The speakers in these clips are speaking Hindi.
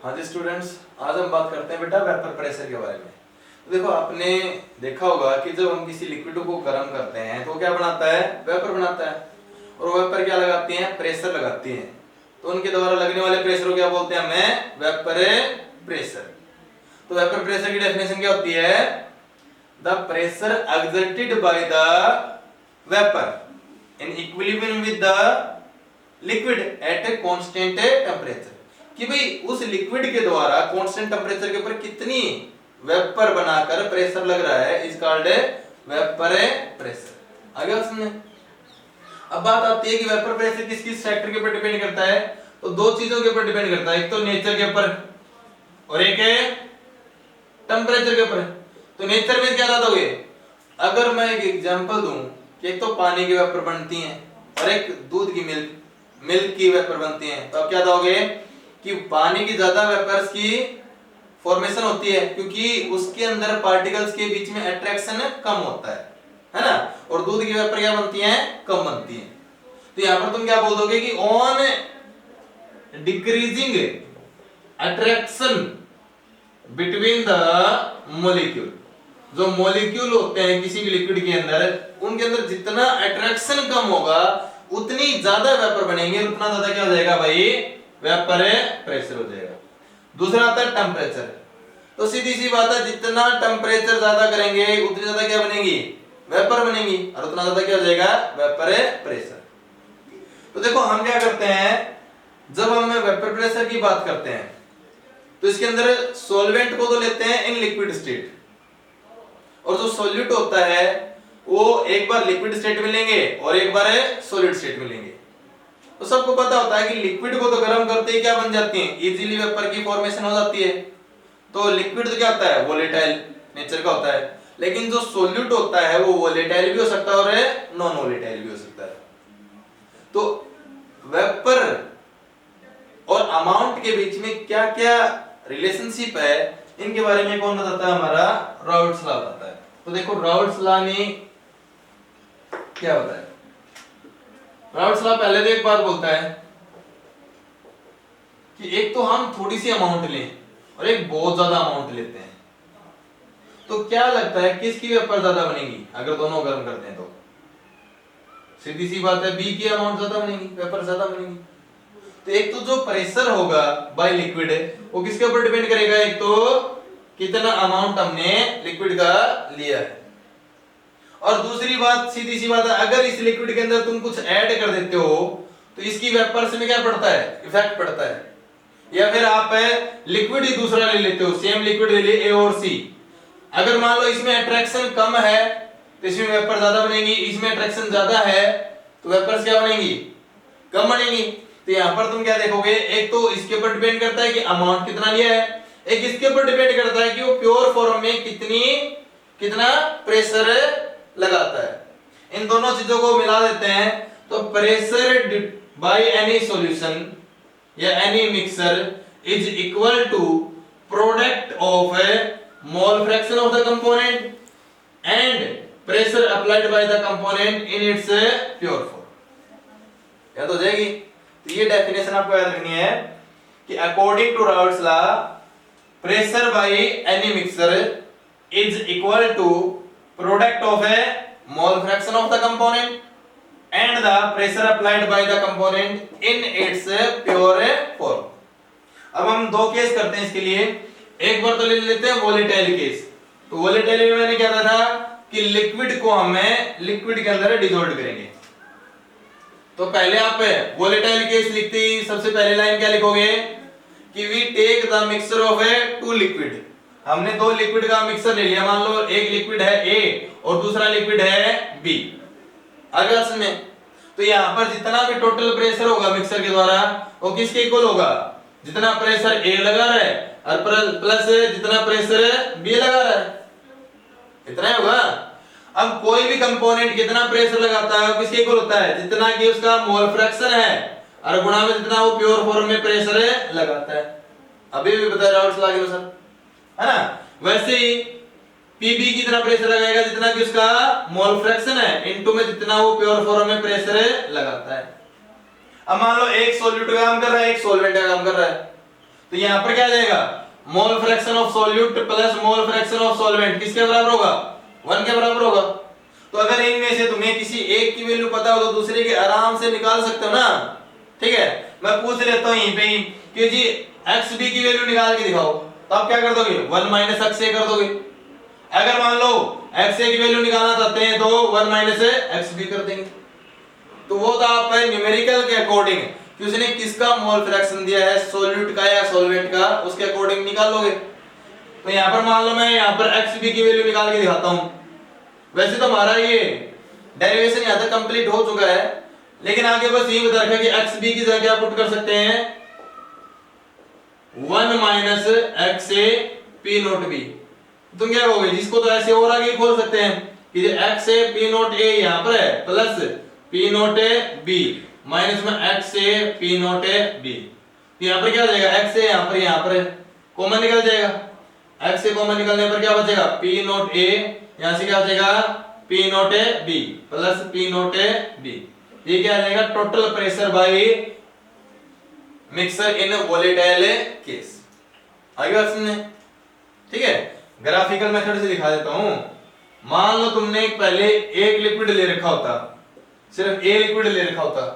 हाँ जी स्टूडेंट्स, आज हम बात करते हैं बेटा वेपर प्रेशर के बारे में। तो देखो, आपने देखा होगा कि जब हम किसी लिक्विड को गर्म करते हैं तो क्या बनाता है, वेपर बनाता है। और वेपर क्या लगाती हैं, प्रेशर लगाती हैं। तो उनके द्वारा लगने वाले प्रेशर को क्या बोलते हैं, हमें वेपर प्रेशर। तो वेपर प्रेशर की डेफिनेशन क्या होती है, the pressure exerted by the vapour in equilibrium with the liquid at a constant temperature. कि भाई उस लिक्विड के द्वारा कांस्टेंट टेम्परेचर के ऊपर कितनी वेपर बनाकर प्रेशर लग रहा है, इज कॉल्ड वेपर प्रेशर। आगे बात समझे। अब बात आती है कि वेपर प्रेशर किस किस फैक्टर के ऊपर डिपेंड करता है। तो दो चीजों के ऊपर डिपेंड करता है, एक तो नेचर के ऊपर और एक है टेम्परेचर के ऊपर। तो नेचर में क्या दोगे, अगर मैं एक एग्जांपल दूं कि एक तो पानी की वेपर बनती है और एक दूध की मिल्क की वेपर बनती है, तो आप क्या दोगे कि पानी की ज्यादा वेपर्स की फॉर्मेशन होती है क्योंकि उसके अंदर पार्टिकल्स के बीच में अट्रैक्शन कम होता है ना। और दूध की वेपर क्या बनती है, कम बनती है। तो यहां पर तुम क्या बोल दोगे कि on decreasing attraction between the molecule, जो मॉलिक्यूल होते हैं किसी भी लिक्विड के अंदर, उनके अंदर जितना अट्रैक्शन कम होगा उतनी ज्यादा वेपर बनेंगे, उतना ज्यादा क्या हो जाएगा भाई, वेपर प्रेशर हो जाएगा। दूसरा आता है टेम्परेचर। तो सीधी सी बात है, जितना टेम्परेचर ज्यादा करेंगे उतनी ज्यादा क्या बनेगी, वेपर बनेगी, और उतना ज्यादा क्या हो जाएगा, वेपर प्रेशर। तो देखो हम क्या करते हैं, जब हम वेपर प्रेशर की बात करते हैं तो इसके अंदर सॉल्वेंट को तो लेते हैं इन लिक्विड स्टेट, और जो सॉल्यूट होता है वो एक बार लिक्विड स्टेट में लेंगे और एक बार सॉलिड स्टेट में लेंगे। तो सबको पता होता है कि लिक्विड को तो गर्म करते ही क्या बन जाती है, इजीली वेपर की फॉर्मेशन हो जाती है। तो लिक्विड तो क्या होता है, वोलेटाइल नेचर का होता है, लेकिन जो सॉल्यूट होता है वो वोलेटाइल भी हो सकता है और नॉन वोलेटाइल भी हो सकता है। तो वेपर और अमाउंट के बीच में क्या क्या रिलेशनशिप है, इनके बारे में कौन बताता है, हमारा राउल्ट्स लॉ बताता है। तो देखो राउल्ट्स लॉ ने क्या बताया। राउल्ट्स लॉ पहले तो एक बात बोलता है कि एक तो हम थोड़ी सी अमाउंट लें और एक बहुत ज्यादा अमाउंट लेते हैं, तो क्या लगता है किसकी वेपर ज्यादा बनेगी अगर दोनों गर्म करते हैं तो? सीधी सी बात है, बी की अमाउंट ज्यादा बनेगी, वेपर ज्यादा बनेगी। तो एक तो जो प्रेशर होगा बाय लिक्विड वो किसके ऊपर डिपेंड करेगा, एक तो कितना अमाउंट हमने लिक्विड का लिया है, और दूसरी बात सीधी सी बात है, अगर इस लिक्विड के अंदर तुम कुछ ऐड कर देते हो तो इसकी वेपर्स में क्या पड़ता है, इफेक्ट पड़ता है। या फिर आप लिक्विड ही दूसरा ले लेते हो, सेम लिक्विड ले लिए ए और सी, अगर मान लो इसमें अट्रैक्शन कम है तो इसमें वेपर ज्यादा बनेगी, इसमें अट्रैक्शन ज्यादा है तो वेपर्स क्या बनेगी, कम बनेगी। तो यहां पर तुम क्या देखोगे, एक तो इसके ऊपर डिपेंड करता है कि अमाउंट कितना लिया है, एक इसके ऊपर डिपेंड करता है कि वो प्योर फॉर्म में कितना प्रेशर लगाता है। इन दोनों चीजों को मिला देते हैं तो प्रेशर बाय एनी सॉल्यूशन या any mixture is equal to product of mole fraction of the component and pressure applied by the component in its pure form. याद हो जाएगी। तो ये डेफिनेशन आपको याद रखनी है कि according to Raoult's law pressure by any mixture is equal to product of a mole fraction of the component and the pressure applied by the component in its pure form। अब हम दो केस करते हैं इसके लिए, एक बार तो ले लेते हैं वोलेटाइल केस। तो वोलेटाइल में मैंने क्या था कि लिक्विड को हमें लिक्विड के अंदर डिसॉल्व करेंगे। तो पहले आप वोलेटाइल केस लिखते ही सबसे पहले लाइन क्या लिखोगे कि we take the mixture of a two liquid. हमने दो लिक्विड का मिक्सर ले लिया, मान लो एक लिक्विड है ए और दूसरा लिक्विड है बी। आगे में तो यहां पर जितना भी टोटल प्रेशर होगा मिक्सर के द्वारा वो किसके इक्वल होगा, जितना प्रेशर ए लगा रहा है और प्लस जितना प्रेशर बी लगा रहा है, इतना ही होगा। अब कोई भी कंपोनेंट कितना प्रेशर लगाता है वो किसके इक्वल होता है, जितना कि उसका मोल फ्रैक्शन है और गुणा में जितना वो प्योर फॉर्म में प्रेशर लगाता है। अभी भी बताया राउल्ट्स लॉ के अनुसार, है ना। वैसे ही पीबी कितना प्रेशर लगाएगा, जितना कि उसका मोल फ्रैक्शन है इनटू में जितना वो प्योर फॉर्म में प्रेशर लगाता है। अब मान लो एक सॉल्यूट का काम कर रहा है, एक सॉल्वेंट का काम कर रहा है, तो यहाँ पर क्या आ जाएगा, मोल fraction of solute plus mole fraction of solvent किसके बराबर होगा, 1 के बराबर होगा। तो अगर इनमें से तुम्हें किसी एक की वैल्यू पता हो तो दूसरे की आराम से निकाल सकते हो ना। ठीक है, मैं पूछ लेता हूं यहीं पे ही कि जी xb की वैल्यू निकाल के दिखाओ, तो आप क्या कर दोगे, 1 माइनस xa कर दोगे। अगर मान लो xa की वैल्यू निकालना चाहते हैं तो 1 माइनस xb कर देंगे। तो वो तो आप न्यूमेरिकल के अकॉर्डिंग कि उसने किसका मोल फ्रैक्शन दिया है, सॉल्यूट का या सॉल्वेंट का, उसके अकॉर्डिंग निकाल लोगे। तो यहां पर मान लो मैं यहां पर xb की वैल्यू निकाल के दिखाता हूं। वैसे तो हमारा ये डेरिवेशन यहां तक कंप्लीट हो चुका है, लेकिन आगे बस ये बता रखा कि xb की जगह क्या पुट कर सकते हैं, 1 minus xa p note b। तुम क्या कहोगे, जिसको तो ऐसे और आगे खोल सकते हैं कि xa p नोट a यहां पर है plus p note b minus में xa p नोट b। तो यहां पर क्या हो जाएगा, xa यहां पर कॉमन निकल जाएगा, xa कॉमन निकलने पर क्या बचेगा, p नोट a, यहां से क्या हो जाएगा p note b plus p note b। ये क्या आ जाएगा, total pressure by mixer in volatile case. आगे बात सुनने, ठीक है। ग्राफिकल मेथड से दिखा देता हूं। मान लो तुमने पहले एक लिक्विड ले रखा होता, सिर्फ ए लिक्विड ले रखा होता,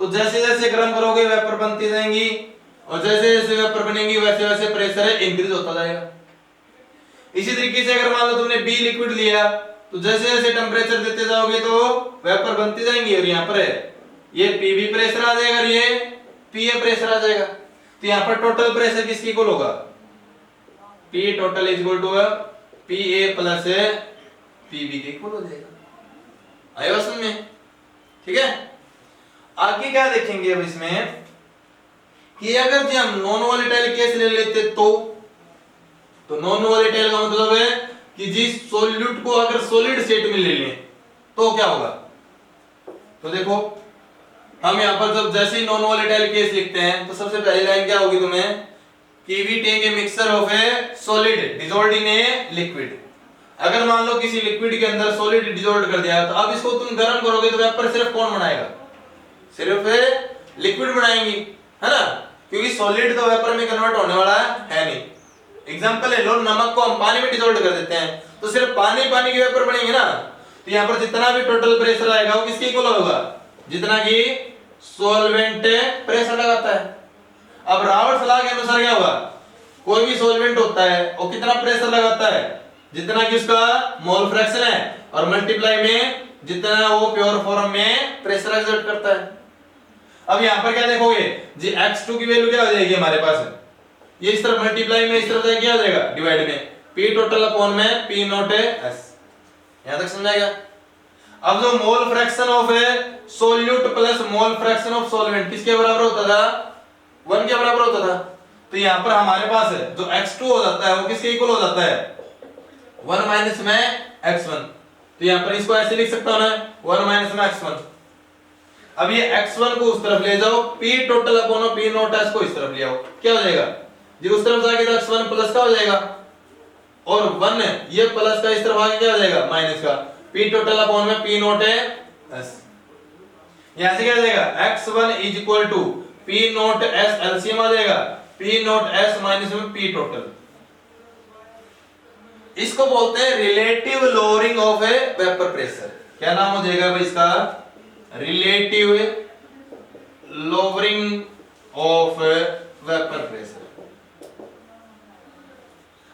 तो जैसे जैसे गर्म करोगे वेपर बनती जाएंगी, और जैसे जैसे वेपर बनेंगी वैसे वैसे प्रेशर इंक्रीज होता जाएगा। इसी तरीके से अगर मान लो तुमने बी लिक्विड लिया, तो जैसे जैसे टेम्परेचर देते जाओगे तो वेपर बनती जाएंगी, और यहाँ पर ये पीबी प्रेशर आ जाएगा और ये पीए प्रेशर आ जाएगा। तो यहाँ पर टोटल प्रेशर किसकी इक्वल होगा, P total is equal to PA plus PB के इक्वल हो जाएगा। आया समझ में, ठीक है। आगे क्या देखेंगे अब इसमें कि अगर जी हम नॉन वोलेटाइल केस ले लेते तो नॉन वोलेटाइल का मतलब है कि जिस सॉल्यूट को अगर सॉलिड स्टेट में ले लें तो क्या होगा। तो देखो हम यहां पर जब जैसे ही नॉन वोलेटाइल केस लिखते हैं तो सबसे पहली लाइन क्या होगी तुम्हें, कि we take a mixture of a solid dissolved in a liquid. अगर मान लो किसी लिक्विड के अंदर सॉलिड डिसॉल्व कर दिया, तो अब इसको तुम गर्म करोगे तो वेपर सिर्फ कौन बनाएगा, सिर्फ लिक्विड बनाएंगी, है ना, क्योंकि सॉलिड तो वेपर में कन्वर्ट होने वाला है नहीं। एग्जांपल ले लो, नमक को हम पानी में डिसॉल्व कर देते हैं तो सिर्फ पानी पानी के वेपर बनेंगे ना। तो यहाँ पर जितना भी टोटल प्रेशर आएगा वो किसके इक्वल होगा, जितना कि सॉल्वेंट प्रेशर लगाता है। अब रावर्ट्स लॉ के अनुसार क्या होगा, कोई भी सॉल्वेंट होता है वो कितना प्रेशर लगाता है, जितना कि उसका मोल फ्रैक्शन है, और मल्टीप्लाई में जितना वो प्योर फॉर्म में प्रेशर एक्सर्ट करता है। अब यहाँ पर क्या देखोगे जी, x2 की वैल्यू क्या हो जाएगी हमारे पास, ये इस तरफ मल्टीप्लाई में इस तरफ जाएगा, क्या हो जाएगा डिवाइड में p टोटल अपॉन में p नॉट s। यहां तक समझाएगा। अब जो मोल fraction of solute plus mole fraction of solvent किसके बराबर होता था, 1 के बराबर होता था। तो यहां पर हमारे पास जो x2 हो जाता है वो किसके इक्वल हो जाता है, 1 माइनस में x1। तो यहां पर इसको ऐसे लिख सकता हूं ना, 1 माइनस में x1। अब ये x1 को उस तरफ ले जाओ, p total upon p not s को इस तरफ ले आओ, क्या हो जाएगा जी, उस तरफ जाके तो x1 प्लस का हो जाएगा, और 1 ये प्लस का इस तरफ आके क्या हो जाएगा माइनस का, p टोटल अपॉन में p नॉट s। यहां से क्या हो जाएगा, x1 is equal to p not s, LCM आ जाएगा p नॉट s माइनस में p टोटल। इसको बोलते हैं relative lowering of a vapour pressure. क्या नाम हो जाएगा भाई इसका, relative lowering of vapour pressure.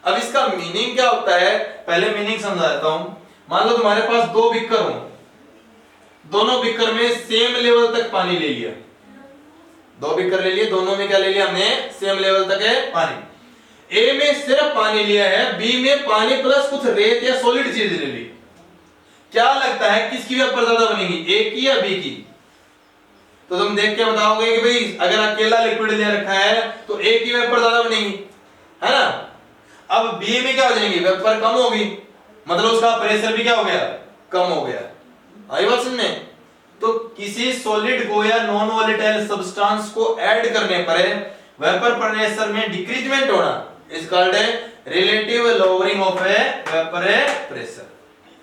अब इसका मीनिंग क्या होता है, पहले मीनिंग समझा देता हूं। मान लो तुम्हारे पास दो बीकर हो, दोनों बीकर में सेम लेवल तक पानी ले लिया, दो बीकर ले लिए, दोनों में क्या ले लिया हमने, सेम लेवल तक है पानी। ए में सिर्फ पानी लिया है, बी में पानी प्लस कुछ रेत या सॉलिड चीज ले ली। क्या लगता है किसकी वेपर ज्यादा बनेगी, ए की या बी की। तो तुम देख के बताओगे कि भाई अगर अकेला लिक्विड ले रखा है तो ए की वेपर ज्यादा बनेगी, है ना। अब बी में क्या हो जाएंगी, वेपर कम होगी, मतलब उसका प्रेशर भी क्या हो गया, कम हो गया। आई बात समझ में। तो किसी सॉलिड को या नॉन वोलेटाइल सब्सटेंस को ऐड करने पर वेपर प्रेशर में डिक्रीजमेंट होना is called relative lowering of a vapour pressure.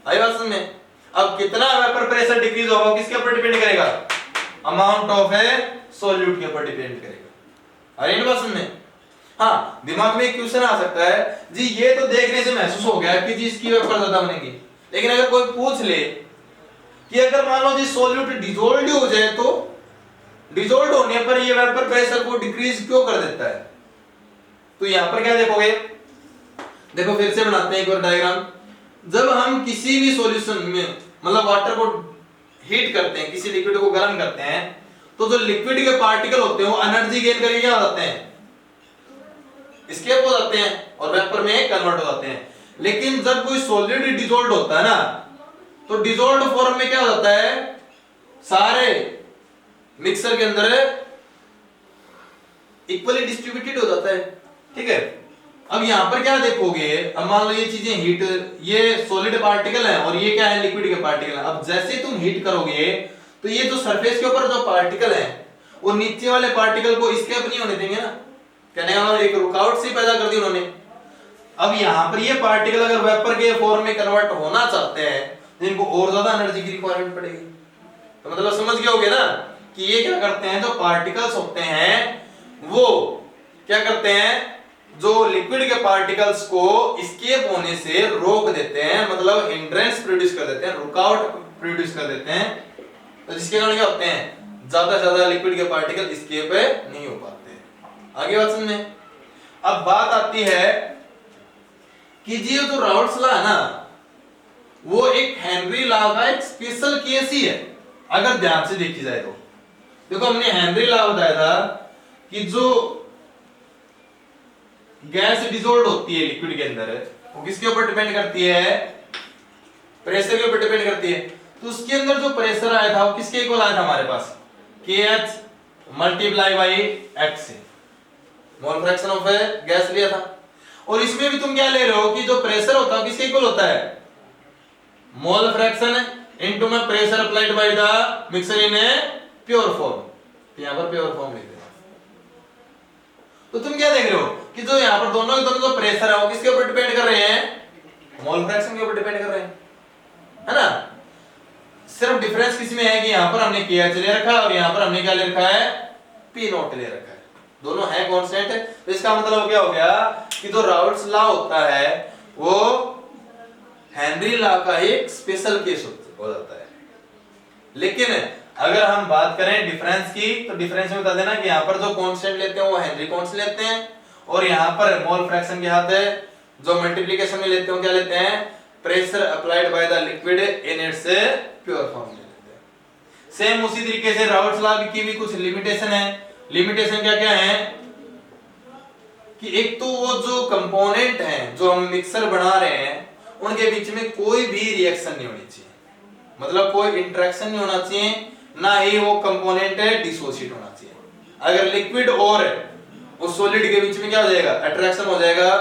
आई बात समझ में। अब कितना वेपर प्रेशर डिक्रीज होगा किसके ऊपर डिपेंड करेगा, अमाउंट ऑफ ए सॉल्यूट के ऊपर डिपेंड करेगा। आई बात समझ में। हाँ, दिमाग में एक क्वेश्चन आ सकता है जी, ये तो देखने से महसूस हो गया कि जी इसकी वेपर ज्यादा बनेगी, लेकिन अगर कोई पूछ ले कि अगर मान लो जी सॉल्यूट डिसॉल्व हो जाए तो डिसॉल्व होने पर ये वेपर प्रेशर को डिक्रीज क्यों कर देता है, तो यहां पर क्या देखोगे, देखो फिर से बनाते हैं एक और डायग्राम। जब हम किसी भी सॉल्यूशन में मतलब वाटर को हीट करते हैं, किसी लिक्विड को गर्म करते हैं, तो जो लिक्विड के पार्टिकल होते हैं वो एनर्जी गेन करके क्या हो जाते हैं, एस्केप हो जाते हैं और वेपर में कन्वर्ट हो जाते हैं। लेकिन जब कोई सॉलिड डिसॉल्व होता है ना, तो डिसॉल्व फॉर्म में क्या हो जाता है, सारे मिक्सर के अंदर इक्वली डिस्ट्रीब्यूटेड हो जाता है, ठीक है। अब यहां पर क्या देखोगे, अब मान लो ये चीजें हीट, ये सॉलिड पार्टिकल है और ये क्या है, लिक्विड के पार्टिकल है। अब जैसे तुम हीट करोगे तो ये जो सरफेस के ऊपर जो पार्टिकल है वो नीचे वाले पार्टिकल को एस्केप नहीं होने देंगे ना, कहने का मतलब एक रुकावट सी पैदा कर दी उन्होंने। अब यहां पर ये पार्टिकल अगर वेपर के फॉर्म में कन्वर्ट होना चाहते हैं तो इनको और ज्यादा एनर्जी की रिक्वायरमेंट पड़ेगी। तो मतलब समझ गए होगे ना कि ये क्या करते हैं, जो पार्टिकल्स होते हैं वो क्या करते हैं, जो लिक्विड के पार्टिकल्स को एस्केप होने से रोक देते हैं, मतलब हिंड्रेंस प्रोड्यूस कर देते हैं, रुकावट प्रोड्यूस कर देते हैं। तो जिसके कारण क्या होते हैं, ज्यादा से ज्यादा लिक्विड के पार्टिकल एस्केप नहीं हो पाते। आगे बात समझ में। अब बात आती है कि जी जो राउल्ट्स लॉ है ना, वो एक हेनरी लॉ का एक स्पेशल केस ही है अगर ध्यान से देखी जाए तो। देखो हमने हेनरी लॉ बताया था कि जो गैस डिसॉल्व होती है लिक्विड के अंदर वो किसके ऊपर डिपेंड करती है, प्रेशर के ऊपर डिपेंड करती है। तो उसके अंदर जो प्रेशर आया था वो किसके इक्वल आया था हमारे पास, KH multiply by X, mole fraction of gas लिया था। और इसमें भी तुम क्या ले रहे हो कि जो प्रेशर होता है किसके इक्वल होता है, मोल फ्रैक्शन इनटू में pressure applied by the mixer in a pure form. तो यहां पर प्योर फॉर्म लिख देना। तो तुम क्या देख रहे हो कि जो यहां पर दोनों के दोनों जो प्रेशर है वो किसके ऊपर डिपेंड कर रहे हैं, मोल फ्रैक्शन के ऊपर डिपेंड कर रहे हैं, है ना। सिर्फ डिफरेंस किसमें है कि यहां पर हमने KH ले रखा है और यहां पर हमने क्या ले रखा है, P नॉट ले रखा है। दोनों है कांस्टेंट। तो इसका मतलब क्या हो गया कि जो राउल्ट्स लॉ होता है वो हेनरी लॉ का एक स्पेशल केस हो जाता है। लेकिन अगर हम बात करें डिफरेंस की, तो डिफरेंस में बता देना कि यहाँ पर जो कांस्टेंट लेते हैं वो हेनरी कांस्टेंट लेते हैं, और यहाँ पर मोल फ्रैक्शन के हाथ है जो मल्टीप्लिकेशन में लेते हैं क्या लेते हैं, pressure applied by the liquid in its pure form लेते हैं। सेम उसी तरीके से राउल्ट्स लॉ की भी कुछ लिमिटेशन है। लिमिटेशन क्या क्या है कि एक तो वो जो कंपोनेंट हैं जो हम मिक्सर बना रहे हैं उनके बीच में कोई भी रिएक्शन नहीं होनी चाहिए, मतलब कोई इंटरेक्शन नहीं होना चाहिए, ना ही वो कंपोनेंट डिसोसिएट होना चाहिए। अगर लिक्विड और उस सॉलिड के बीच में क्या हो जाएगा, अट्रैक्शन हो जाएगा,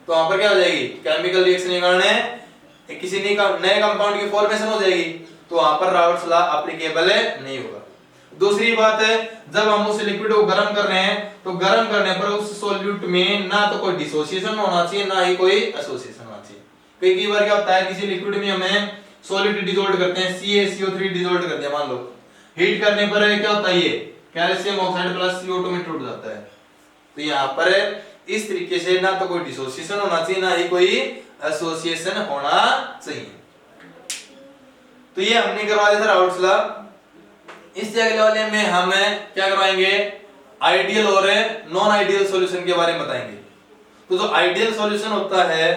तो वहां पर क्या हो जाएगी, केमिकल रिएक्शन के कारण किसी नए कंपाउंड की फॉर्मेशन हो जाएगी, तो वहां पर राउल्ट्स लॉ एप्लीकेबल नहीं होगा। दूसरी बात है, जब हम उस लिक्विड को गर्म कर रहे हैं तो गर्म करने पर उस सॉल्यूट में ना तो कोई डिसोसिएशन होना चाहिए ना ही कोई एसोसिएशन होना चाहिए। कई बार क्या होता है किसी लिक्विड में हमें सॉलिड डिसॉल्व करते हैं, CaCO3 डिसॉल्व करते हैं, मान लो हीट करने पर क्या होता है, ये कैल्शियम ऑक्साइड प्लस CO2 में टूट जाता है। तो यहाँ पर इस तरीके से ना तो कोई डिसोसिएशन होना चाहिए ना ही कोई एसोसिएशन होना चाहिए। तो ये हमने करवा दिया था राउल्ट्स लॉ। इस अगले वाले में हम क्या करवाएंगे, आइडियल और नॉन आइडियल सॉल्यूशन के बारे में बताएंगे। तो जो आइडियल सॉल्यूशन होता है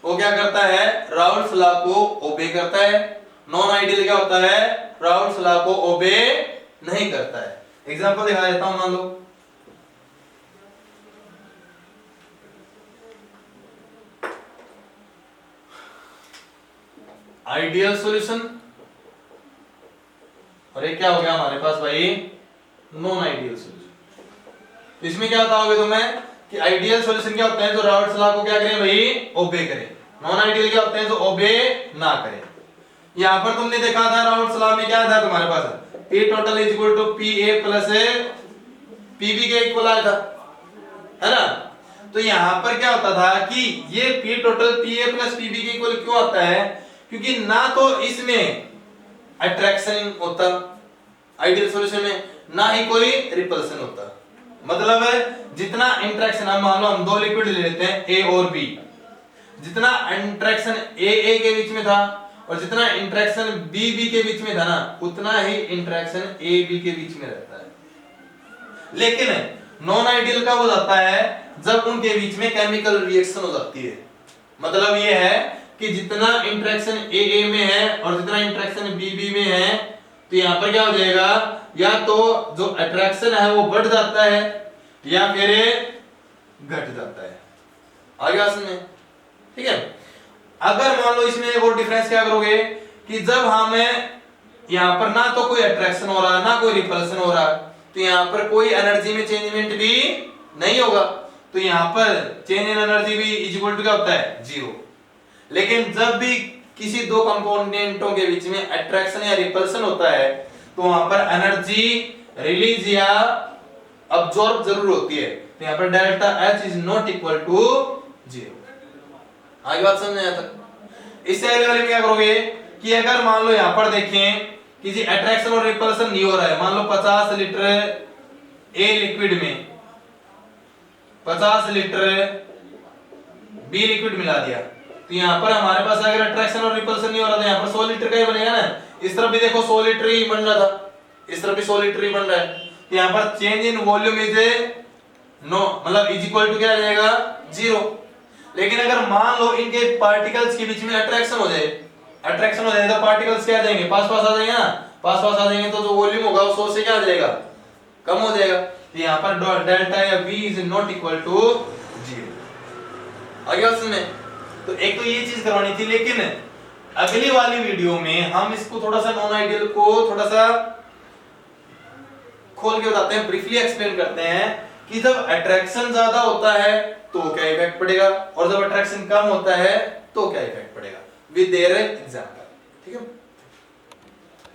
वो क्या करता है, राउल्ट्स लॉ को ओबे करता है। नॉन आइडियल क्या होता है, राउल्ट्स लॉ को ओबे नहीं करता है। एग्जांपल दिखा देता हूं, मान लो आइडियल सॉल्यूशन और ये क्या हो गया हमारे पास भाई, नॉन आइडियल सॉल्यूशन। तो इसमें क्या बताओगे तुम्हें कि आइडियल सॉल्यूशन क्या होता है, जो राउल्ट्स लॉ को क्या करें भाई, ओबे करें। नॉन आइडियल क्या होते हैं, जो ओबे ना करें। यहां पर तुमने देखा था राउल्ट्स लॉ में क्या था तुम्हारे पास, P total is equal to PA plus PB के इक्वल आया था, है ना। तो यहां पर क्या होता था कि ये P total PA plus PB के इक्वल क्यों आता है, क्योंकि ना तो इसमें अट्रैक्शन होता आइडियल सॉल्यूशन में, ना ही कोई रिपल्शन होता। मतलब जितना इंटरेक्शन, हम मान लो हम दो लिक्विड ले लेते हैं ए और बी, जितना इंटरेक्शन ए के बीच में था और जितना इंटरेक्शन बी के बीच में था ना, उतना ही इंटरेक्शन ए बी के बीच में रहता है। लेकिन नॉन आइडियल कब हो जाता है, जब उनके बीच में केमिकल रिएक्शन हो जाती है। मतलब ये है कि जितना इंटरेक्शन ए में है और जितना इंटरेक्शन बी में है, तो यहां पर क्या हो जाएगा, या तो जो अट्रैक्शन है वो बढ़ जाता है या फिर घट जाता है। आगे बात समझे, ठीक है। अगर मान लो इसमें एक और डिफरेंस क्या करोगे कि जब हमें यहां पर ना तो कोई अट्रैक्शन हो रहा है ना कोई रिपल्सन हो रहा है, तो यहां पर कोई एनर्जी में चेंजमेंट भी नहीं होगा, तो यहां पर चेंज इन एनर्जी भी इज इक्वल टू क्या होता है, जीरो। लेकिन जब भी किसी दो कंपोनेंटों के बीच में अट्रैक्शन या रिपल्सन होता है, तो वहां पर एनर्जी रिलीज या अब्सॉर्ब जरूर होती है, तो यहां पर delta H is not equal to zero. आगे बात समझ में आया तक। इससे अगले वाले में क्या करोगे कि अगर मान लो यहां पर देखें कि जी अट्रैक्शन और रिपल्सन नहीं हो रहा है, मान लो 50 लीटर ए लिक्विड में 50 लीटर बी लिक्विड मिला दिया, तो यहां पर हमारे पास अगर अट्रैक्शन और रिपल्सन नहीं हो रहा था, यहां पर 100 लीटर का ही बनेगा ना। इस तरफ भी देखो 100 लीटर ही बन रहा था, इस तरफ भी 100 लीटर ही बन रहा है, तो यहां पर change in volume is no, मतलब इज इक्वल टू क्या आ जाएगा, जीरो। लेकिन अगर मान लो इनके पार्टिकल्स के बीच में अट्रैक्शन हो जाए, तो पार्टिकल्स क्या आ जाएंगे, पास पास आ जाएंगे ना, पास पास आ जाएंगे तो जो वॉल्यूम होगा वो 100 से क्या आ जाएगा, कम हो जाएगा। तो यहां पर डेल्टा या v is not equal to zero. आगे बात में, तो एक तो ये चीज करवानी थी, लेकिन अगली वाली वीडियो में हम इसको थोड़ा सा नॉन आइडियल को थोड़ा सा खोल के बताते हैं, ब्रीफली एक्सप्लेन करते हैं कि जब अट्रैक्शन ज्यादा होता है तो क्या इफेक्ट पड़ेगा और जब अट्रैक्शन कम होता है तो क्या इफेक्ट पड़ेगा, विद देयर एग्जांपल। ठीक है।